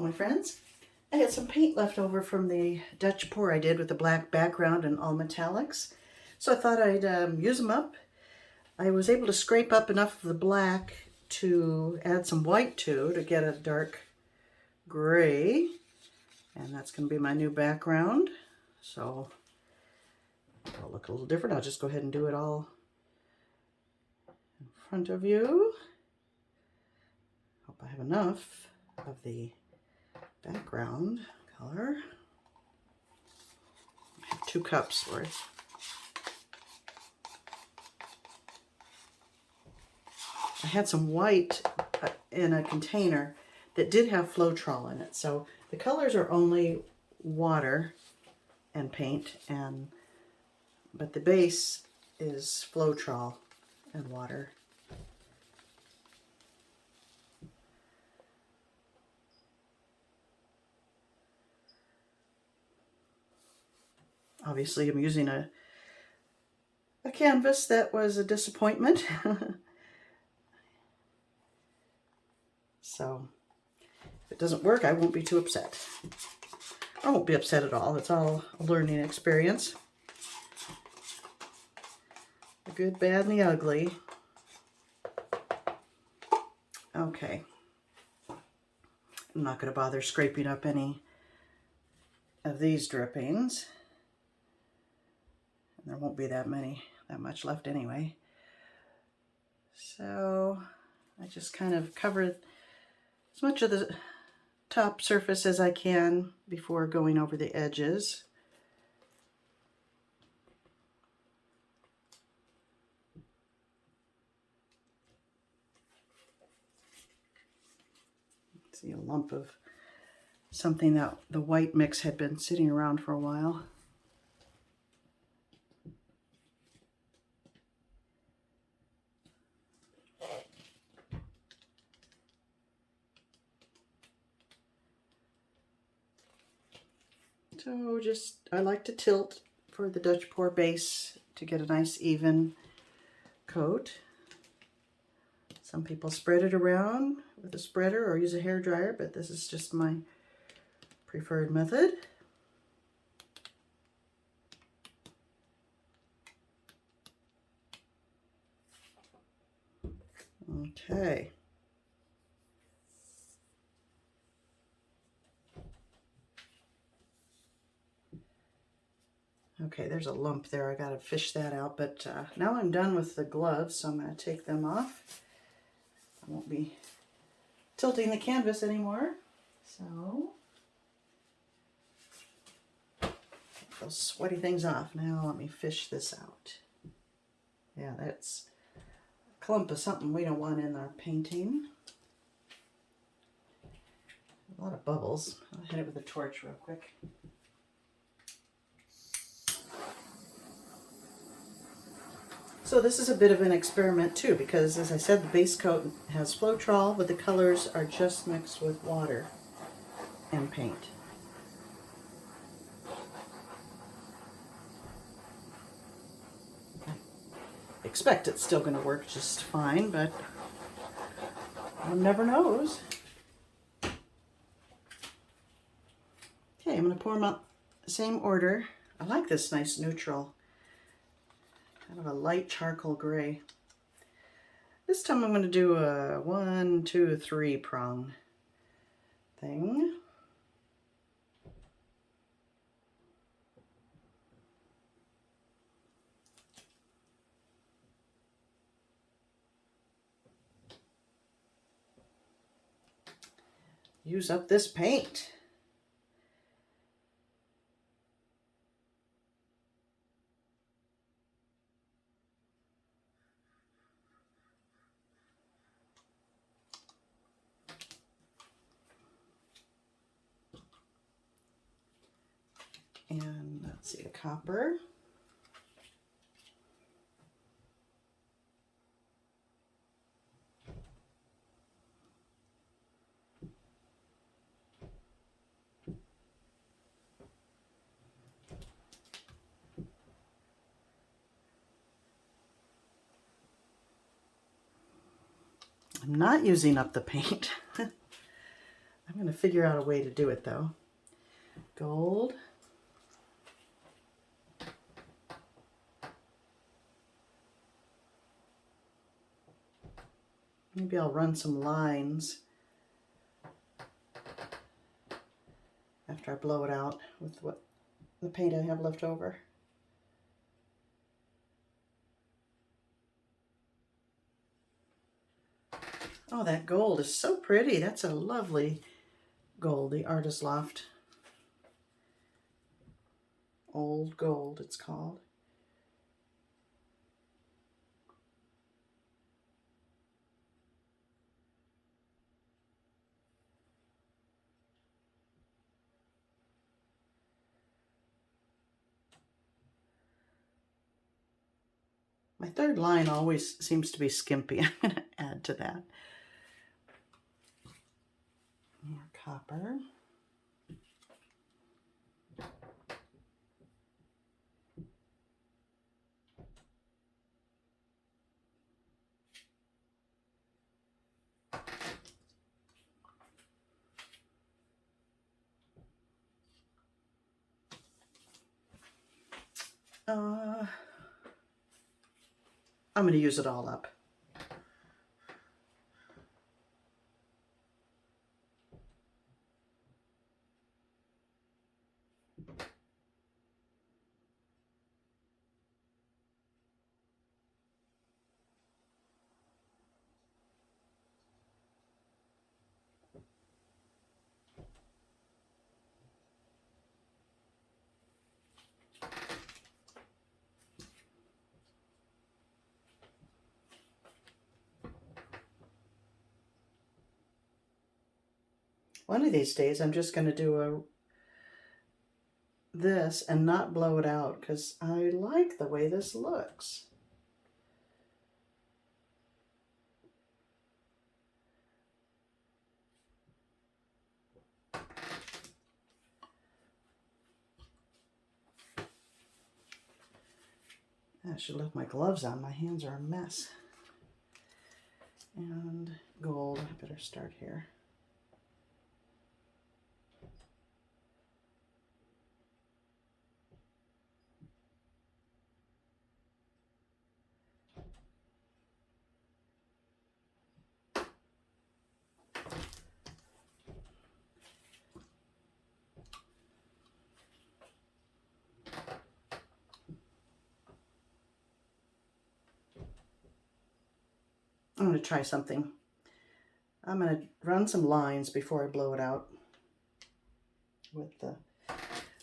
my friends. I had some paint left over from the Dutch pour I did with the black background and all metallics. So I thought I'd use them up. I was able to scrape up enough of the black to add some white to get a dark gray. And that's going to be my new background. So it'll look a little different. I'll just go ahead and do it all in front of you. Hope I have enough of the background color. I have 2 cups worth. I had some white in a container that did have Floetrol in it. So the colors are only water and paint, but the base is Floetrol and water. Obviously, I'm using a canvas that was a disappointment. So if it doesn't work, I won't be too upset. I won't be upset at all. It's all a learning experience. The good, bad, and the ugly. Okay. I'm not going to bother scraping up any of these drippings. There won't be that much left anyway. So I just kind of cover as much of the top surface as I can before going over the edges. See a lump of something that the white mix had been sitting around for a while. So I like to tilt for the Dutch pour base to get a nice even coat. Some people spread it around with a spreader or use a hair dryer, but this is just my preferred method. Okay. Okay, there's a lump there. I gotta fish that out, but now I'm done with the gloves, so I'm gonna take them off. I won't be tilting the canvas anymore. So, take those sweaty things off. Now let me fish this out. Yeah, that's a clump of something we don't want in our painting. A lot of bubbles. I'll hit it with a torch real quick. So this is a bit of an experiment too, because as I said, the base coat has Floetrol, but the colors are just mixed with water and paint. I expect it's still going to work just fine, but one never knows. Okay, I'm going to pour them out the same order. I like this nice neutral, kind of a light charcoal gray. This time I'm going to do a 1, 2, 3 prong thing. Use up this paint. And let's see, the copper. I'm not using up the paint. I'm going to figure out a way to do it though. Gold. Maybe I'll run some lines after I blow it out with what the paint I have left over. Oh, that gold is so pretty. That's a lovely gold, the Artist Loft Old Gold, it's called. My third line always seems to be skimpy. I'm going to add to that. More copper. I'm going to use it all up. One of these days I'm just going to do this and not blow it out because I like the way this looks. I should leave my gloves on. My hands are a mess. And gold, I better start here. I'm going to try something. I'm going to run some lines before I blow it out with the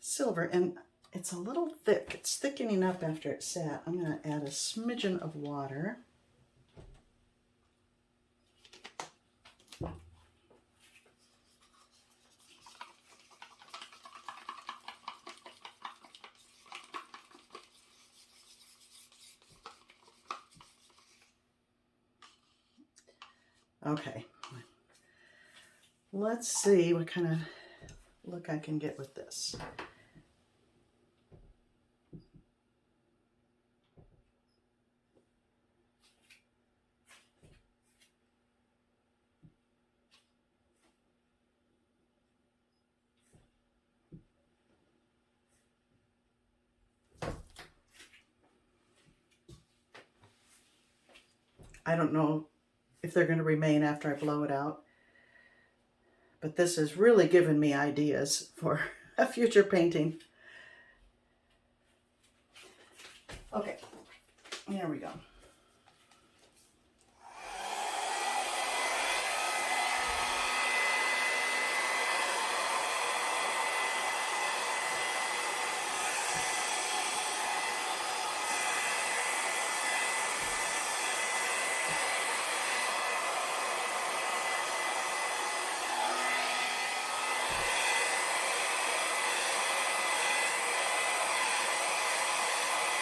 silver, and it's a little thick. It's thickening up after it sat. I'm going to add a smidgen of water. Okay, let's see what kind of look I can get with this. I don't know if they're going to remain after I blow it out, but this has really given me ideas for a future painting. Okay, here we go.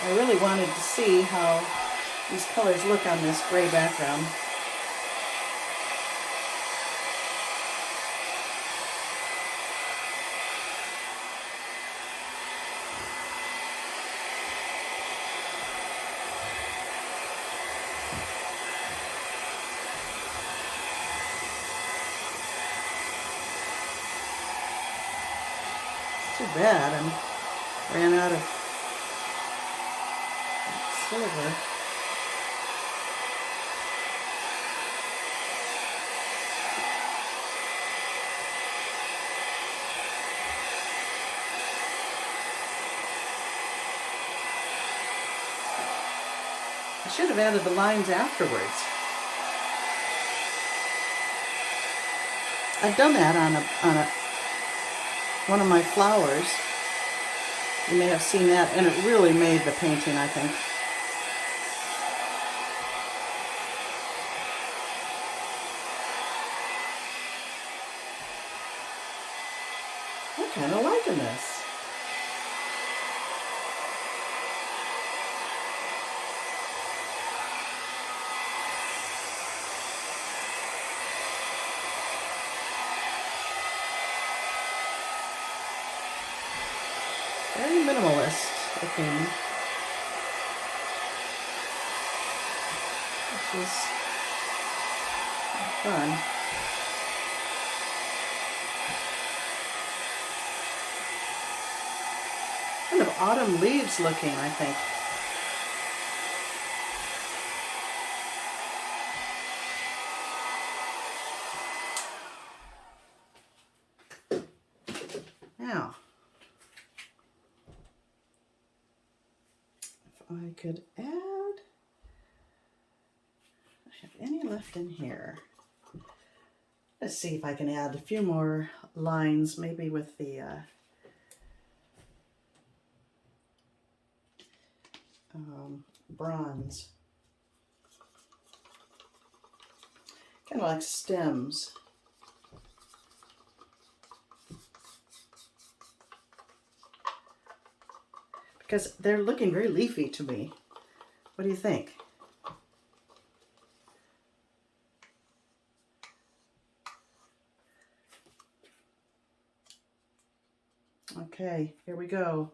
I really wanted to see how these colors look on this gray background. Too bad I ran out of silver. I should have added the lines afterwards. I've done that on one of my flowers. You may have seen that, and it really made the painting, I think. I'm kind of liking this. Very minimalist looking, which is fun. Kind of autumn leaves looking, I think. Now, I could add, I have any left in here. Let's see if I can add a few more lines, maybe with the bronze. Kind of like stems. Because they're looking very leafy to me. What do you think? Okay, here we go.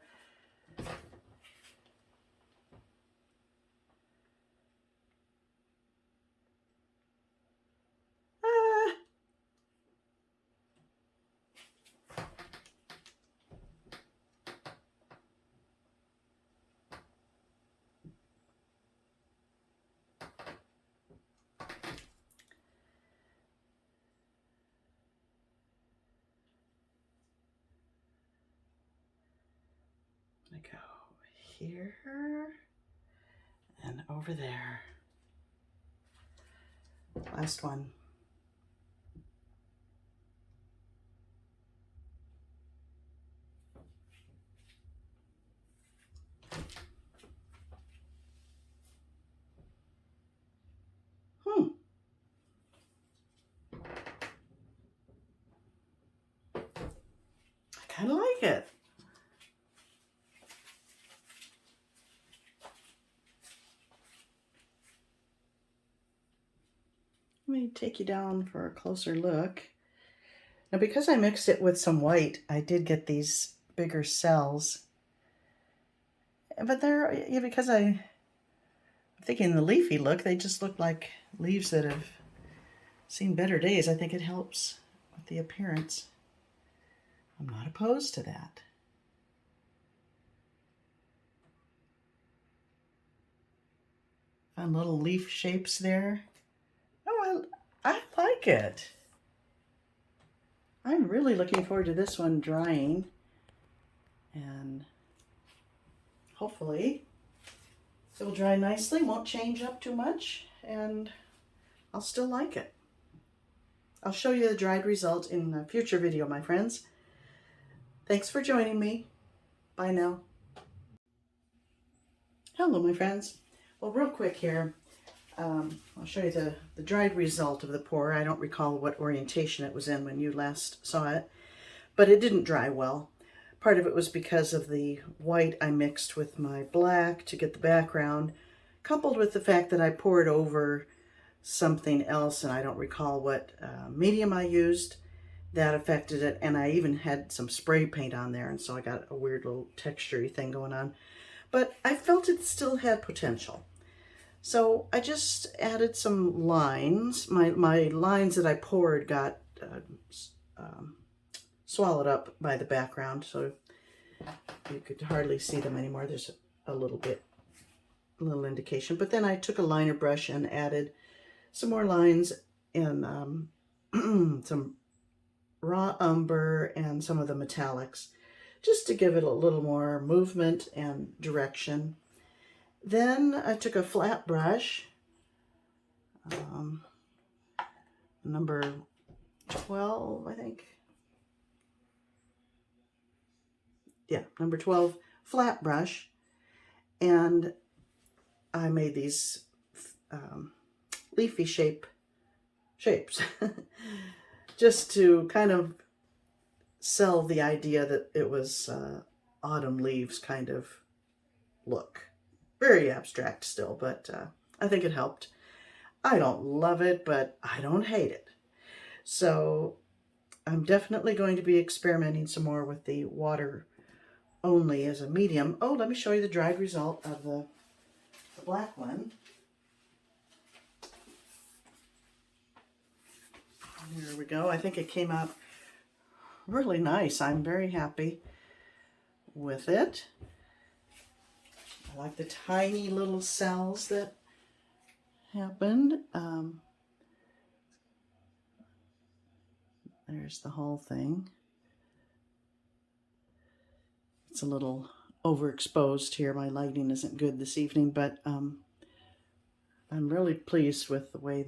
I go here and over there. Last one. I kind of like it. Let me take you down for a closer look. Now, because I mixed it with some white, I did get these bigger cells. But they're, yeah, because I'm thinking the leafy look, they just look like leaves that have seen better days. I think it helps with the appearance. I'm not opposed to that. Fun little leaf shapes there. Oh, I like it. I'm really looking forward to this one drying, and hopefully it'll dry nicely, won't change up too much, and I'll still like it. I'll show you the dried result in a future video, my friends. Thanks for joining me. Bye now. Hello, my friends. Well, real quick here, I'll show you the dried result of the pour. I don't recall what orientation it was in when you last saw it, but it didn't dry well. Part of it was because of the white I mixed with my black to get the background, coupled with the fact that I poured over something else, and I don't recall what medium I used. That affected it, and I even had some spray paint on there, and so I got a weird little texture-y thing going on. But I felt it still had potential. So I just added some lines. My lines that I poured got swallowed up by the background, so You could hardly see them anymore. There's a little indication. But then I took a liner brush and added some more lines in some raw umber and some of the metallics, just to give it a little more movement and direction. Then I took a flat brush, number 12, I think. Yeah, number 12 flat brush, and I made these leafy shapes just to kind of sell the idea that it was autumn leaves kind of look. Very abstract still, but I think it helped. I don't love it, but I don't hate it. So I'm definitely going to be experimenting some more with the water only as a medium. Oh, let me show you the dried result of the black one. Here we go. I think it came out really nice. I'm very happy with it. I like the tiny little cells that happened. There's the whole thing. It's a little overexposed here. My lighting isn't good this evening, but I'm really pleased with the way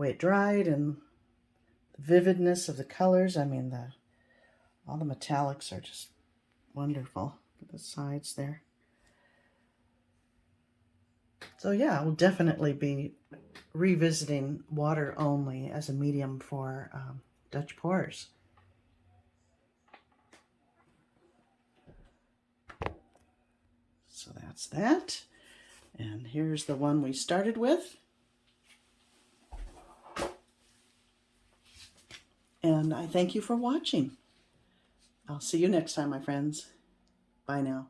it dried and the vividness of the colors. I mean, all the metallics are just wonderful. Look at the sides there. So yeah, I will definitely be revisiting water only as a medium for Dutch pours. So that's that. And here's the one we started with. And I thank you for watching. I'll see you next time, my friends. Bye now.